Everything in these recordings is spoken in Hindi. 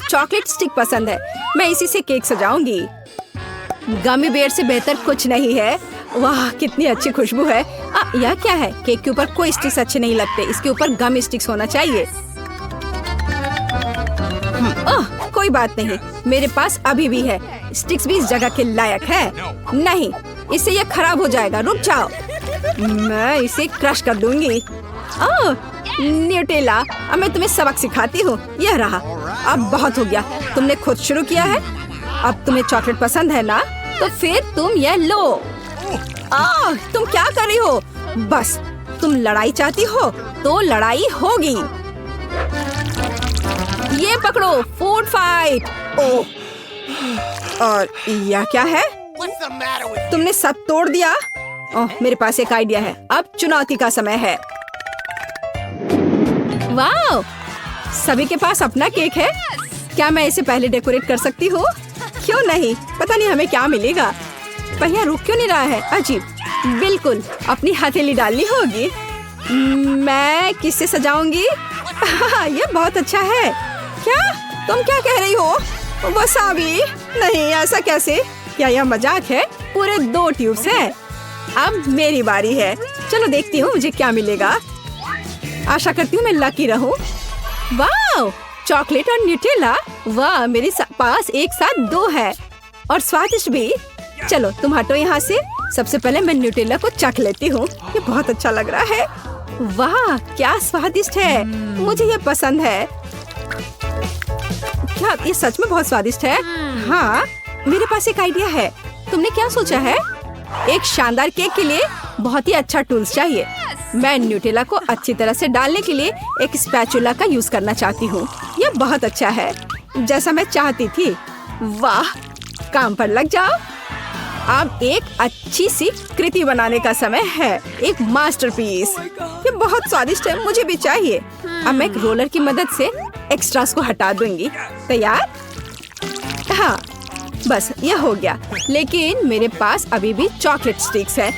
चॉकलेट स्टिक पसंद है। मैं इसी से केक सजाऊंगी। गमी बेयर से बेहतर कुछ नहीं है। वाह कितनी अच्छी खुशबू है। यह क्या है? केक के ऊपर कोई स्टिक्स अच्छे नहीं लगते, इसके ऊपर गम स्टिक्स होना चाहिए। कोई बात नहीं, मेरे पास अभी भी है। स्टिक्स भी इस जगह के लायक है। नहीं, इससे यह खराब हो जाएगा। रुक जाओ, मैं इसे क्रश कर दूंगी। न्यूटेला, अब मैं तुम्हें सबक सिखाती हूँ। यह रहा। अब बहुत हो गया, तुमने खुद शुरू किया है। अब तुम्हें चॉकलेट पसंद है ना, तो फिर तुम यह लो। तुम क्या कर रही हो? बस तुम लड़ाई चाहती हो तो लड़ाई होगी। ये पकड़ो, फूड फाइट। और यह क्या है? तुमने सब तोड़ दिया। मेरे पास एक आइडिया है। अब चुनौती का समय है। वाह, सभी के पास अपना केक है। क्या मैं इसे पहले डेकोरेट कर सकती हूँ? क्यों नहीं, पता नहीं हमें क्या मिलेगा। पहिया रुक क्यों नहीं रहा है? अजीब। बिल्कुल, अपनी हथेली डालनी होगी। मैं किससे सजाऊंगी? ये बहुत अच्छा है। क्या तुम क्या कह रही हो? वसाबी? नहीं, ऐसा कैसे? क्या यह मजाक है? पूरे 2 ट्यूब्स हैं। अब मेरी बारी है। चलो देखती हूँ मुझे क्या मिलेगा। आशा करती हूँ मैं लकी रहूं। वाह, चॉकलेट और न्यूटेला। वाह, मेरे पास एक साथ 2 है और स्वादिष्ट भी। चलो तुम हटो यहाँ से। सबसे पहले मैं न्यूटेला को चख लेती हूँ। ये बहुत अच्छा लग रहा है। वाह, क्या स्वादिष्ट है। मुझे ये पसंद है। क्या ये सच में बहुत स्वादिष्ट है? हाँ, मेरे पास एक आइडिया है। तुमने क्या सोचा है? एक शानदार केक के लिए बहुत ही अच्छा टूल्स चाहिए। मैं न्यूटेला को अच्छी तरह से डालने के लिए एक स्पैचुला का यूज करना चाहती हूँ। यह बहुत अच्छा है, जैसा मैं चाहती थी। वाह, काम पर लग जाओ। अब एक अच्छी सी कृति बनाने का समय है। एक मास्टरपीस। ये बहुत स्वादिष्ट है, मुझे भी चाहिए। अब मैं एक रोलर की मदद से एक्स्ट्रास को हटा दूंगी। तैयार? हाँ, बस ये हो गया। लेकिन मेरे पास अभी भी चॉकलेट स्टिक्स है।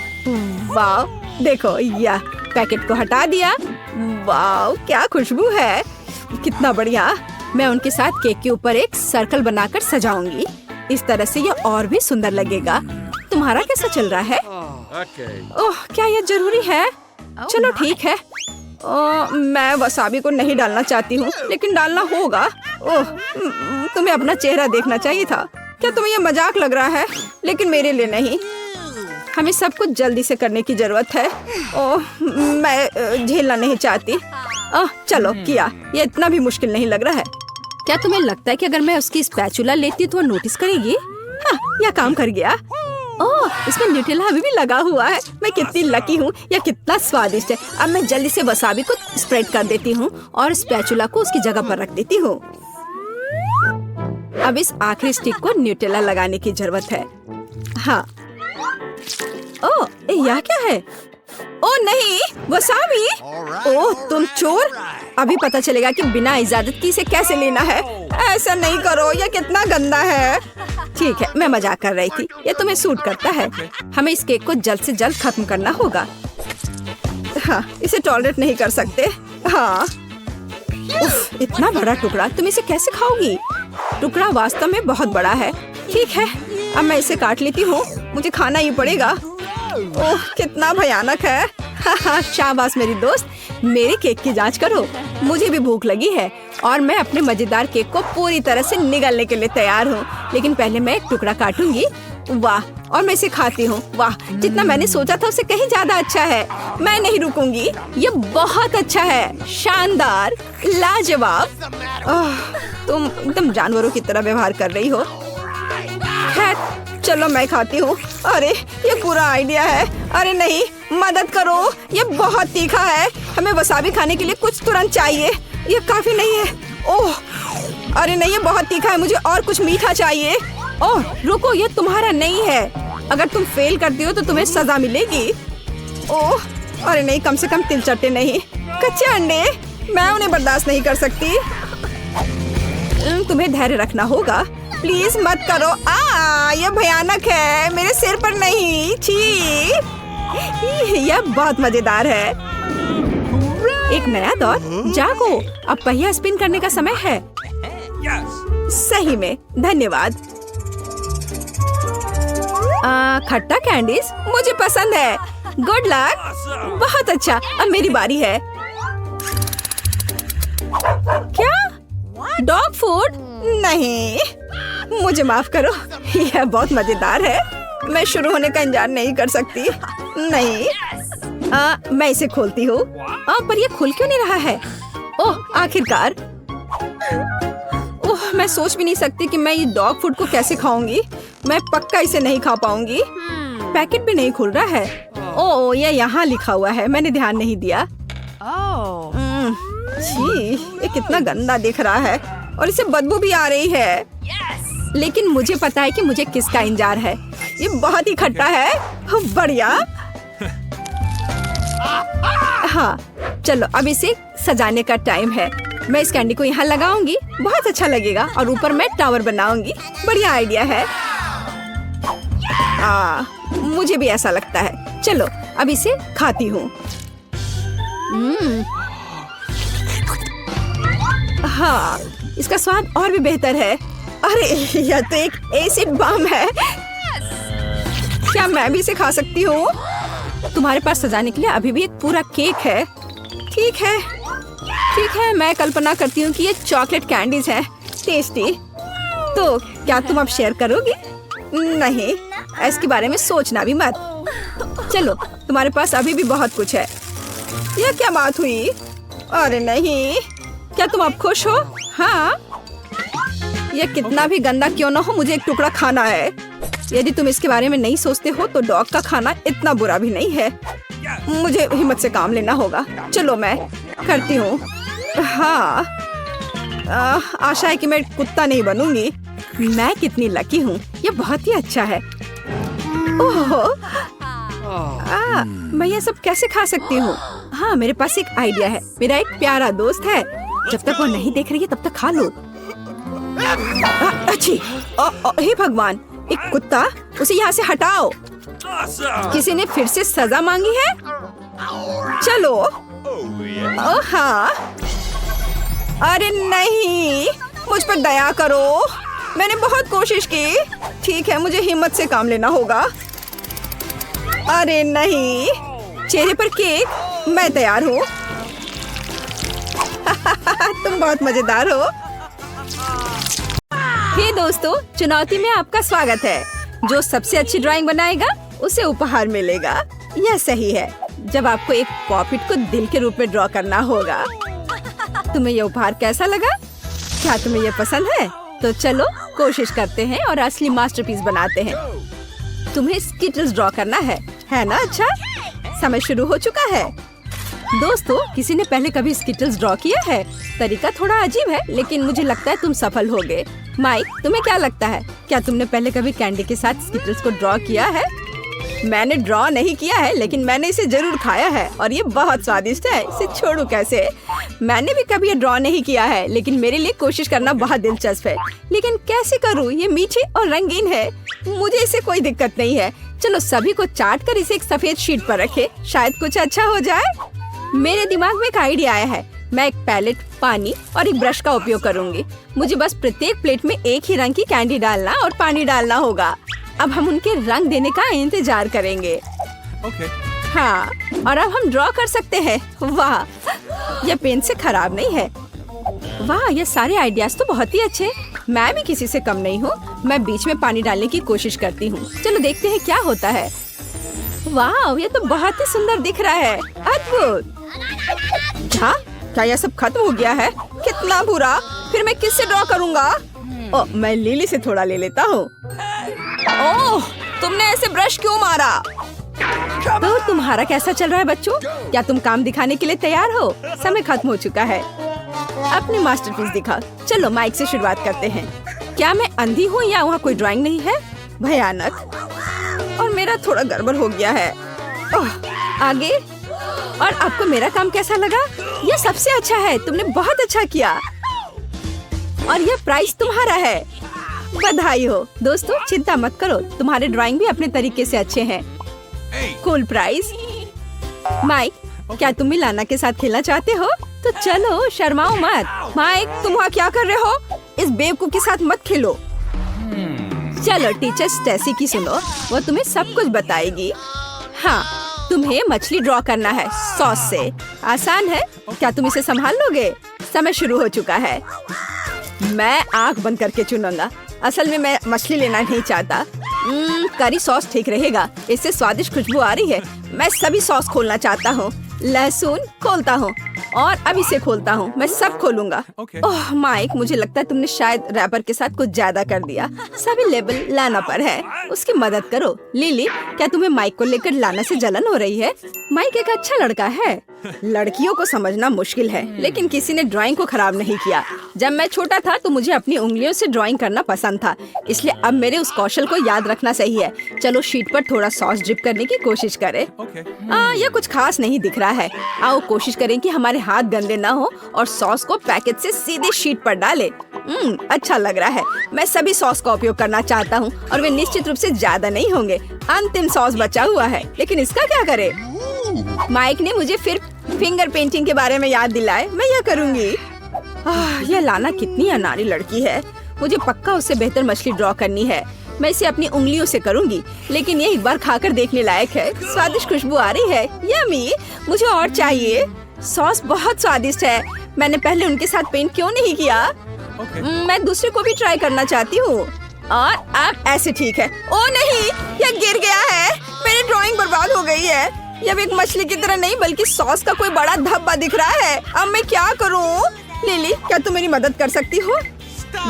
वाह, देखो, यह पैकेट को हटा दिया। वाह, क्या खुशबू है। कितना बढ़िया। मैं उनके साथ केक के ऊपर एक सर्कल बनाकर सजाऊंगी। इस तरह से यह और भी सुंदर लगेगा। तुम्हारा कैसा चल रहा है? ओह, क्या यह जरूरी है? चलो ठीक है। मैं वसाबी को नहीं डालना चाहती हूँ, लेकिन डालना होगा। ओह, तुम्हें अपना चेहरा देखना चाहिए था। क्या तुम्हें यह मजाक लग रहा है? लेकिन मेरे लिए नहीं। हमें सब कुछ जल्दी से करने की जरूरत है। ओह, मैं झेलना नहीं चाहती। चलो किया। ये इतना भी मुश्किल नहीं लग रहा है। क्या तुम्हें लगता है कि अगर मैं उसकी स्पैचुला लेती तो वो नोटिस करेगी? हाँ, यह काम कर गया। ओह, इसमें न्यूटेला अभी भी लगा हुआ है। मैं कितनी लकी हूँ। यह कितना स्वादिष्ट है। अब मैं जल्दी से वसाबी को स्प्रेड कर देती हूँ और स्पैचुला को उसकी जगह पर रख देती हूँ। अब इस आखिरी स्टिक को न्यूटेला लगाने की जरूरत है। हाँ। ओह, यह क्या है? ओह नहीं, वसाबी। ओह, तुम चोर। अभी पता चलेगा कि बिना इजाजत की इसे कैसे लेना है। ऐसा नहीं करो, यह कितना गंदा है। ठीक है, मैं मजाक कर रही थी। ये तुम्हें सूट करता है। हमें इस केक को जल्द से जल्द खत्म करना होगा। हाँ, इसे टॉलरेट नहीं कर सकते। हाँ। उफ, इतना बड़ा टुकड़ा, तुम इसे कैसे खाओगी? टुकड़ा वास्तव में बहुत बड़ा है। ठीक है, अब मैं इसे काट लेती हूँ। मुझे खाना ही पड़ेगा। ओह, कितना भयानक है। शाबाश मेरी दोस्त, मेरे केक की जांच करो। मुझे भी भूख लगी है और मैं अपने मजेदार केक को पूरी तरह से निगलने के लिए तैयार हूँ। लेकिन पहले मैं एक टुकड़ा काटूंगी। वाह, और मैं इसे खाती हूँ। वाह, जितना मैंने सोचा था उससे कहीं ज्यादा अच्छा है। मैं नहीं रुकूंगी। ये बहुत अच्छा है, शानदार, लाजवाब। तुम एकदम जानवरों की तरह व्यवहार कर रही हो। खैर, चलो मैं खाती हूँ। अरे, ये पूरा आइडिया है। अरे नहीं, मदद करो, ये बहुत तीखा है। हमें वसाबी खाने के लिए कुछ तुरंत चाहिए। ये काफी नहीं है। ओह, अरे नहीं, ये बहुत तीखा है। मुझे और कुछ मीठा चाहिए। ओह, रुको, ये तुम्हारा नहीं है। अगर तुम फेल करती हो तो तुम्हें सजा मिलेगी। ओह, अरे नहीं, कम से कम तिल चट्टे नहीं। कच्चे अंडे, मैं उन्हें बर्दाश्त नहीं कर सकती। तुम्हें धैर्य रखना होगा। प्लीज मत करो। ये भयानक है। मेरे सिर पर नहीं। छी, यह बहुत मजेदार है। एक नया दौर। जागो, अब पहिया स्पिन करने का समय है। सही में धन्यवाद। खट्टा कैंडीज मुझे पसंद है। Good luck. बहुत अच्छा, अब मेरी बारी है। क्या डॉग फूड? नहीं, मुझे माफ करो, यह बहुत मजेदार है। मैं शुरू होने का इंतजार नहीं कर सकती। नहीं, मैं इसे खोलती हूँ। पर यह खुल क्यों नहीं रहा है? ओह, आखिरकार। ओह, मैं सोच भी नहीं सकती कि मैं ये डॉग फूड को कैसे खाऊंगी। मैं पक्का इसे नहीं खा पाऊंगी। पैकेट भी नहीं खुल रहा है। ओह, यह यहाँ लिखा हुआ है, मैंने ध्यान नहीं दिया। छी, ये कितना गंदा दिख रहा है और इसे बदबू भी आ रही है। लेकिन मुझे पता है कि मुझे किसका इंतजार है। ये बहुत ही खट्टा है। बढ़िया। हाँ, चलो अब इसे सजाने का टाइम है। मैं इस कैंडी को यहाँ लगाऊंगी, बहुत अच्छा लगेगा, और ऊपर मैं टावर बनाऊंगी। बढ़िया आइडिया है। मुझे भी ऐसा लगता है। चलो अब इसे खाती हूँ। हाँ, इसका स्वाद और भी बेहतर है। अरे, यह तो एक एसिड बम है। क्या मैं भी इसे खा सकती हूँ? तुम्हारे पास सजाने के लिए अभी भी एक पूरा केक है। ठीक है, ठीक है, मैं कल्पना करती हूँ कि ये चॉकलेट कैंडीज हैं, टेस्टी। तो क्या तुम अब शेयर करोगी? नहीं, इसके बारे में सोचना भी मत। चलो, तुम्हारे पास अभी भी बहुत कुछ है। यह क्या बात हुई? अरे नहीं, क्या तुम अब खुश हो? हाँ, यह कितना भी गंदा क्यों ना हो, मुझे एक टुकड़ा खाना है। यदि तुम इसके बारे में नहीं सोचते हो तो डॉग का खाना इतना बुरा भी नहीं है। मुझे हिम्मत से काम लेना होगा। चलो मैं करती हूँ। हाँ, आशा है कि मैं कुत्ता नहीं बनूंगी। मैं कितनी लकी हूँ, ये बहुत ही अच्छा है। ओह, मैं ये सब कैसे खा सकती हूँ? हाँ, मेरे पास एक आइडिया है। मेरा एक प्यारा दोस्त है, जब तक वो नहीं देख रही है तब तक खा लो। अच्छी, हे भगवान, एक कुत्ता, उसे यहाँ से हटाओ। किसी ने फिर से सजा मांगी है? चलो। हाँ, अरे नहीं, मुझ पर दया करो, मैंने बहुत कोशिश की। ठीक है, मुझे हिम्मत से काम लेना होगा। अरे नहीं, चेहरे पर केक, मैं तैयार हूँ। तुम बहुत मजेदार हो। हे दोस्तों, चुनौती में आपका स्वागत है। जो सबसे अच्छी ड्राइंग बनाएगा उसे उपहार मिलेगा। यह सही है, जब आपको एक पॉपिट को दिल के रूप में ड्रॉ करना होगा। तुम्हें यह उपहार कैसा लगा? क्या तुम्हें यह पसंद है? तो चलो कोशिश करते हैं और असली मास्टरपीस बनाते हैं। तुम्हें स्किटल्स ड्रॉ करना है ना? अच्छा, समय शुरू हो चुका है। दोस्तों, किसी ने पहले कभी स्किटल्स ड्रॉ किया है? तरीका थोड़ा अजीब है, लेकिन मुझे लगता है तुम सफल होगे। माइक, तुम्हें क्या लगता है? क्या तुमने पहले कभी कैंडी के साथ स्किटल्स को ड्रॉ किया है? मैंने ड्रॉ नहीं किया है, लेकिन मैंने इसे जरूर खाया है और ये बहुत स्वादिष्ट है। इसे छोड़ू कैसे? मैंने भी कभी ड्रॉ नहीं किया है, लेकिन मेरे लिए कोशिश करना बहुत दिलचस्प है। लेकिन कैसे करूँ? ये मीठी और रंगीन है, मुझे इसे कोई दिक्कत नहीं है। चलो सभी को चाट कर इसे एक सफेद शीट पर रखे, शायद कुछ अच्छा हो जाए। मेरे दिमाग में एक आइडिया आया है। मैं एक पैलेट, पानी और एक ब्रश का उपयोग करूंगी। मुझे बस प्रत्येक प्लेट में एक ही रंग की कैंडी डालना और पानी डालना होगा। अब हम उनके रंग देने का इंतजार करेंगे। हाँ, और अब हम ड्रॉ कर सकते हैं। वाह, यह पेन से खराब नहीं है। वाह, ये सारे आइडियाज तो बहुत ही अच्छे। मैं भी किसी से कम नहीं हूँ। मैं बीच में पानी डालने की कोशिश करती हूँ। चलो देखते हैं क्या होता है। वाह, ये तो बहुत ही सुंदर दिख रहा है। अद्भुत। क्या यह सब खत्म हो गया है? कितना बुरा। फिर मैं किससे ड्रॉ करूँगा? ओह, मैं लिली से थोड़ा ले लेता हूँ। ओह, तुमने ऐसे ब्रश क्यों मारा? तो तुम्हारा कैसा चल रहा है बच्चों? क्या तुम काम दिखाने के लिए तैयार हो? समय खत्म हो चुका है। अपनी मास्टरपीस दिखा। चलो माइक से शुरुआत करते हैं। क्या मैं अंधी हूँ या वहाँ कोई ड्राइंग नहीं है? भयानक। और मेरा थोड़ा गड़बड़ हो गया है। ओह, आगे। और आपको मेरा काम कैसा लगा? यह सबसे अच्छा है, तुमने बहुत अच्छा किया। और यह प्राइज तुम्हारा है। बधाई हो। दोस्तों, चिंता मत करो, तुम्हारे ड्राइंग भी अपने तरीके से अच्छे हैं। Cool prize. माइक, क्या तुम भी लाना के साथ खेलना चाहते हो? तो चलो, शर्माओ मत। माइक, तुम वहाँ क्या कर रहे हो? इस बेवकूफ के साथ मत खेलो। चलो टीचर स्टेसी की सुनो, वो तुम्हें सब कुछ बताएगी। हाँ, तुम्हें मछली ड्रॉ करना है सॉस से। आसान है, क्या तुम इसे संभाल लोगे? समय शुरू हो चुका है। मैं आंख बंद करके चुनूंगा। असल में मैं मछली लेना नहीं चाहता। करी सॉस ठीक रहेगा, इससे स्वादिष्ट खुशबू आ रही है। मैं सभी सॉस खोलना चाहता हूँ। लहसुन खोलता हूँ और अब इसे खोलता हूँ। मैं सब खोलूंगा। ओह माइक, मुझे लगता है तुमने शायद रैपर के साथ कुछ ज्यादा कर दिया। सभी लेबल लाना पर है, उसकी मदद करो। लिली, क्या तुम्हें माइक को लेकर लाना से जलन हो रही है? माइक एक अच्छा लड़का है। लड़कियों को समझना मुश्किल है, लेकिन किसी ने ड्राइंग को खराब नहीं किया। जब मैं छोटा था तो मुझे अपनी उंगलियों से ड्राइंग करना पसंद था, इसलिए अब मेरे उस कौशल को याद रखना सही है। चलो शीट पर थोड़ा सॉस ड्रिप करने की कोशिश करें। यह कुछ खास नहीं दिख रहा है। आओ कोशिश करें कि हमारे हाथ गंदे न हो और सॉस को पैकेट से सीधे शीट पर डालें। अच्छा लग रहा है। मैं सभी सॉस का उपयोग करना चाहता हूँ और वे निश्चित रूप से ज्यादा नहीं होंगे। अंतिम सॉस बचा हुआ है, लेकिन इसका क्या करें? माइक ने मुझे फिर फिंगर पेंटिंग के बारे में याद दिलाए। मैं यह करूँगी। यह लाना कितनी अनाड़ी लड़की है। मुझे पक्का उससे बेहतर मछली ड्रॉ करनी है। मैं इसे अपनी उंगलियों से करूँगी, लेकिन ये एक बार खाकर देखने लायक है। स्वादिष्ट खुशबू आ रही है। यम्मी, मुझे और चाहिए। सॉस बहुत स्वादिष्ट है। मैंने पहले उनके साथ पेंट क्यों नहीं किया? मैं दूसरे को भी ट्राई करना चाहती हूँ। और अब ऐसे ठीक है। ओ नहीं, यह गिर गया है। मेरी ड्राइंग बर्बाद हो गई है। यह एक मछली की तरह नहीं बल्कि सॉस का कोई बड़ा धब्बा दिख रहा है। अब मैं क्या करूँ? लिली, क्या तुम मेरी मदद कर सकती हो?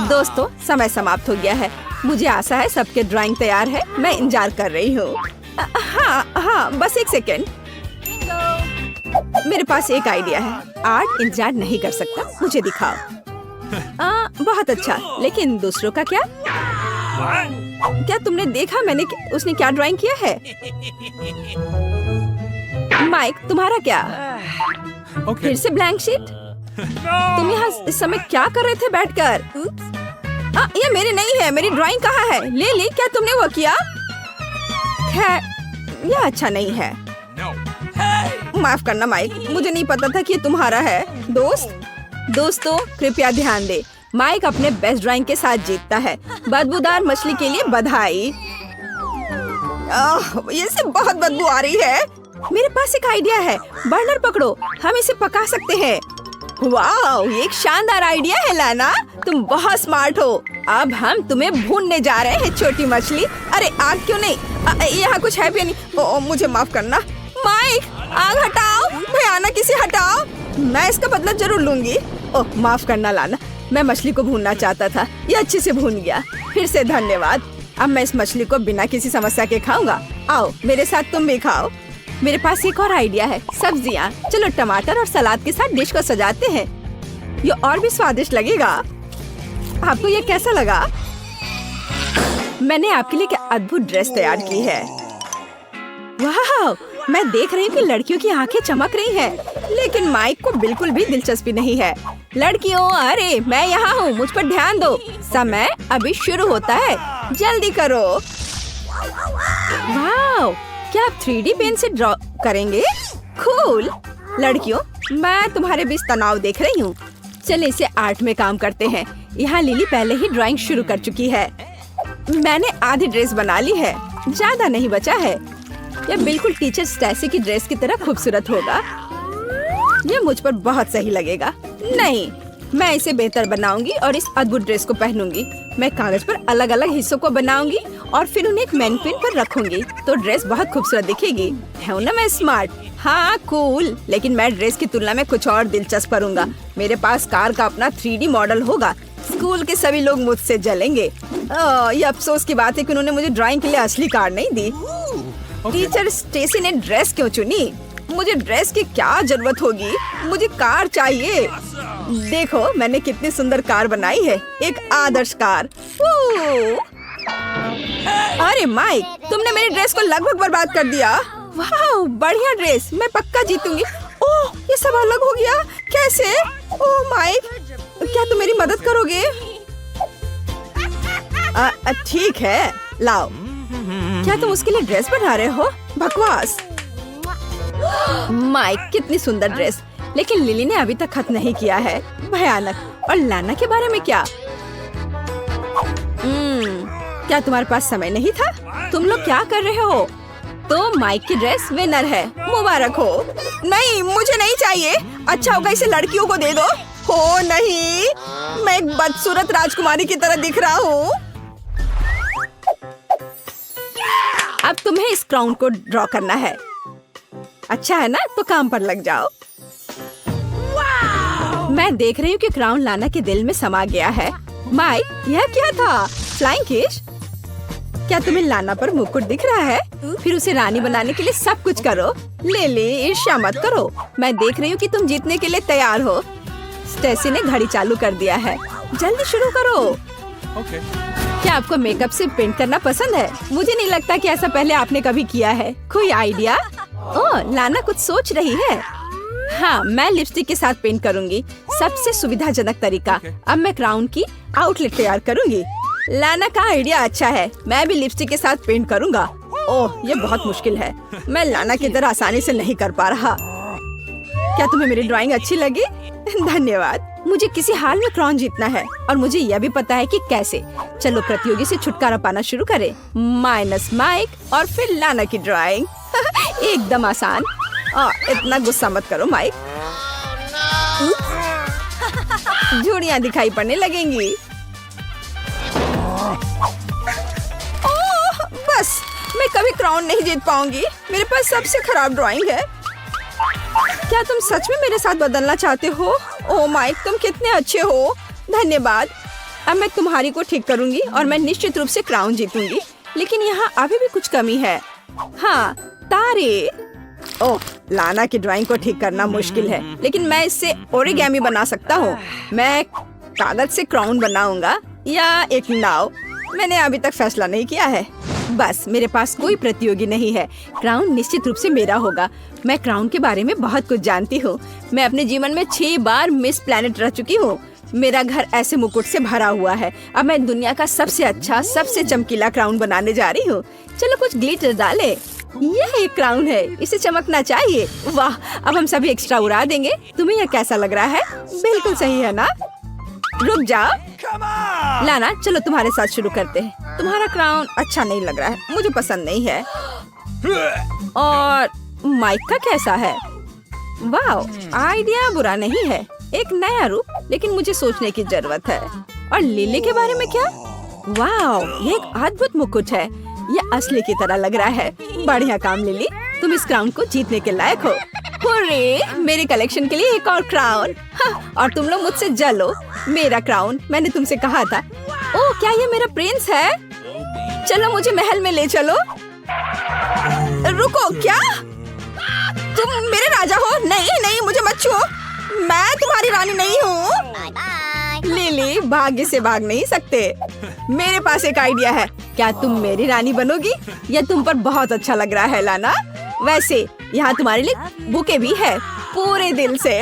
दोस्तों, समय समाप्त हो गया है। मुझे आशा है सबके ड्राइंग तैयार है। मैं इंतजार कर रही हूँ। हाँ, बस एक सेकेंड। मेरे पास एक आइडिया है। आर्ट इंतजार नहीं कर सकता, मुझे दिखाओ। बहुत अच्छा, लेकिन दूसरों का क्या? क्या तुमने देखा उसने क्या ड्राइंग किया है? माइक, तुम्हारा क्या? फिर से ब्लैंक शीट? तुम यहाँ इस समय क्या कर रहे थे बैठकर? ये मेरी नहीं है। मेरी ड्राइंग कहाँ है? लिली, क्या तुमने वो किया? खैर, यह अच्छा नहीं है। माफ करना माइक, मुझे नहीं पता था कि ये तुम्हारा है। दोस्तों कृपया ध्यान दे। माइक अपने बेस्ट ड्राइंग के साथ जीतता है। बदबूदार मछली के लिए बधाई। ये से बहुत बदबू आ रही है। मेरे पास एक आइडिया है। बर्नर पकड़ो, हम इसे पका सकते हैं। वाह, ये एक शानदार आइडिया है लाना। तुम बहुत स्मार्ट हो। अब हम तुम्हें भूनने जा रहे हैं, छोटी मछली। अरे आग क्यों नहीं? यहाँ कुछ है भी नहीं। मुझे माफ करना। माइक, आग हटाओ। भयानक, इसे हटाओ। मैं इसका बदला जरूर लूंगी। ओह माफ करना लाना, मैं मछली को भूनना चाहता था। ये अच्छे से भून गया। फिर से धन्यवाद। अब मैं इस मछली को बिना किसी समस्या के खाऊंगा। आओ मेरे साथ तुम भी खाओ। मेरे पास एक और आइडिया है। सब्जियाँ। चलो टमाटर और सलाद के साथ डिश को सजाते हैं। ये और भी स्वादिष्ट लगेगा। आपको ये कैसा लगा? मैंने आपके लिए क्या अद्भुत ड्रेस तैयार की है। वाह, मैं देख रही हूँ कि लड़कियों की आंखें चमक रही हैं, लेकिन माइक को बिल्कुल भी दिलचस्पी नहीं है। लड़कियों, अरे मैं यहाँ हूँ, मुझ पर ध्यान दो। समय अभी शुरू होता है, जल्दी करो। वाह, क्या आप 3D पेन से ड्रॉ करेंगे? कूल। लड़कियों, मैं तुम्हारे बीच तनाव देख रही हूँ। चलिए इसे आर्ट में काम करते हैं। यहाँ लिली पहले ही ड्राइंग शुरू कर चुकी है। मैंने आधी ड्रेस बना ली है, ज्यादा नहीं बचा है। यह बिल्कुल टीचर स्टेसी की ड्रेस की तरह खूबसूरत होगा। यह मुझ पर बहुत सही लगेगा। नहीं, मैं इसे बेहतर बनाऊंगी और इस अद्भुत ड्रेस को पहनूंगी। मैं कागज पर अलग अलग हिस्सों को बनाऊंगी और फिर उन्हें एक मैनीक्विन पर रखूंगी, तो ड्रेस बहुत खूबसूरत दिखेगी। है ना मैं स्मार्ट? हाँ कूल। लेकिन मैं ड्रेस की तुलना में कुछ और दिलचस्प करूंगा। मेरे पास कार का अपना 3D मॉडल होगा। स्कूल के सभी लोग मुझसे जलेंगे। ये अफसोस की बात है कि उन्होंने मुझे ड्राइंग के लिए असली कार नहीं दी। टीचर स्टेसी ने ड्रेस क्यों चुनी? मुझे ड्रेस की क्या जरूरत होगी? मुझे कार चाहिए। देखो मैंने कितनी सुंदर कार बनाई है, एक आदर्श कार। अरे माइक, तुमने मेरी ड्रेस को लगभग बर्बाद कर दिया। वाह, बढ़िया ड्रेस, मैं पक्का जीतूंगी। ओह, ये सब अलग हो गया। कैसे? ओह माइक, क्या तुम मेरी मदद करोगे? ठीक है, लाओ। क्या तुम उसके लिए ड्रेस बना रहे हो? बकवास। माइक, कितनी सुंदर ड्रेस, लेकिन लिली ने अभी तक खत्म नहीं किया है। भयानक। और लाना के बारे में क्या? क्या तुम्हारे पास समय नहीं था? तुम लोग क्या कर रहे हो? तो माइक की ड्रेस विनर है, मुबारक हो। नहीं, मुझे नहीं चाहिए। अच्छा होगा इसे लड़कियों को दे दो। हो नहीं, मैं एक बदसूरत राजकुमारी की तरह दिख रहा हूँ। अब तुम्हें इस क्राउन को ड्रॉ करना है। अच्छा है ना, तो काम पर लग जाओ। मैं देख रही हूँ कि क्राउन लाना के दिल में समा गया है। माइक, यह क्या था? फ्लाइंग किश? क्या तुम्हें लाना पर मुकुट दिख रहा है? फिर उसे रानी बनाने के लिए सब कुछ करो। ले, ईर्ष्या मत करो। मैं देख रही हूँ कि तुम जीतने के लिए तैयार हो। स्टेसी ने घड़ी चालू कर दिया है। जल्दी शुरू करो। क्या आपको मेकअप से पेंट करना पसंद है? मुझे नहीं लगता कि ऐसा पहले आपने कभी किया है। कोई आइडिया? ओह, लाना कुछ सोच रही है। हाँ, मैं लिपस्टिक के साथ पेंट करूंगी। सबसे सुविधाजनक तरीका। अब मैं क्राउन की आउटलेट तैयार करूंगी। लाना का आइडिया अच्छा है। मैं भी लिपस्टिक के साथ पेंट करूंगा। ओह, ये बहुत मुश्किल है। मैं लाना की तरह आसानी से नहीं कर पा रहा। क्या तुम्हें मेरी ड्राइंग अच्छी लगी? धन्यवाद। मुझे किसी हाल में क्राउन जीतना है और मुझे यह भी पता है कि कैसे। चलो प्रतियोगी से छुटकारा पाना शुरू करें। माइनस माइक और फिर लाना की ड्राइंग। एकदम आसान। इतना गुस्सा मत करो माइक। झुर्रियां दिखाई पड़ने लगेंगी। ओह, बस मैं कभी क्राउन नहीं जीत पाऊंगी। मेरे पास सबसे खराब ड्राइंग है। क्या तुम सच में मेरे साथ बदलना चाहते हो? ओह माइक, तुम कितने अच्छे हो। धन्यवाद। अब मैं तुम्हारी को ठीक करूंगी और मैं निश्चित रूप से क्राउन जीतूंगी। लेकिन यहाँ अभी भी कुछ कमी है। हाँ, तारे। ओह, लाना की ड्राइंग को ठीक करना मुश्किल है, लेकिन मैं इससे ओरिगैमी बना सकता हूँ। मैं कागज से क्राउन बनाऊंगा या एक नाव। मैंने अभी तक फैसला नहीं किया है। बस मेरे पास कोई प्रतियोगी नहीं है। क्राउन निश्चित रूप से मेरा होगा। मैं क्राउन के बारे में बहुत कुछ जानती हूँ। मैं अपने जीवन में 6 बार मिस प्लेनेट रह चुकी हूँ। मेरा घर ऐसे मुकुट से भरा हुआ है। अब मैं दुनिया का सबसे अच्छा, सबसे चमकीला क्राउन बनाने जा रही हूँ। चलो कुछ ग्लिटर डाले। यह एक क्राउन है, इसे चमकना चाहिए। वाह, अब हम सभी एक्स्ट्रा उड़ा देंगे। तुम्हें यह कैसा लग रहा है? बिल्कुल सही है ना? रुक जाओ। लाना, चलो तुम्हारे साथ शुरू करते हैं। तुम्हारा क्राउन अच्छा नहीं लग रहा है, मुझे पसंद नहीं है। और माइक का कैसा है? वाह, आइडिया बुरा नहीं है। एक नया रूप, लेकिन मुझे सोचने की जरूरत है। और लिली के बारे में क्या? वाह, ये एक अद्भुत मुकुट है। ये असली की तरह लग रहा है। बढ़िया काम लिली, तुम इस क्राउन को जीतने के लायक हो। हुर्रे, मेरे कलेक्शन के लिए एक और क्राउन। हाँ, और तुम लोग मुझसे जलो। मेरा क्राउन, मैंने तुमसे कहा था। ओह, क्या ये मेरा प्रिंस है? चलो मुझे महल में ले चलो। रुको, क्या तुम मेरे राजा हो? नहीं नहीं, मुझे मत छुओ। मैं तुम्हारी रानी नहीं हूँ। लिली, भाग्य से भाग नहीं सकते। मेरे पास एक आइडिया है। क्या तुम मेरी रानी बनोगी? यह तुम पर बहुत अच्छा लग रहा है लाना। वैसे यहाँ तुम्हारे लिए बुके भी है, पूरे दिल से।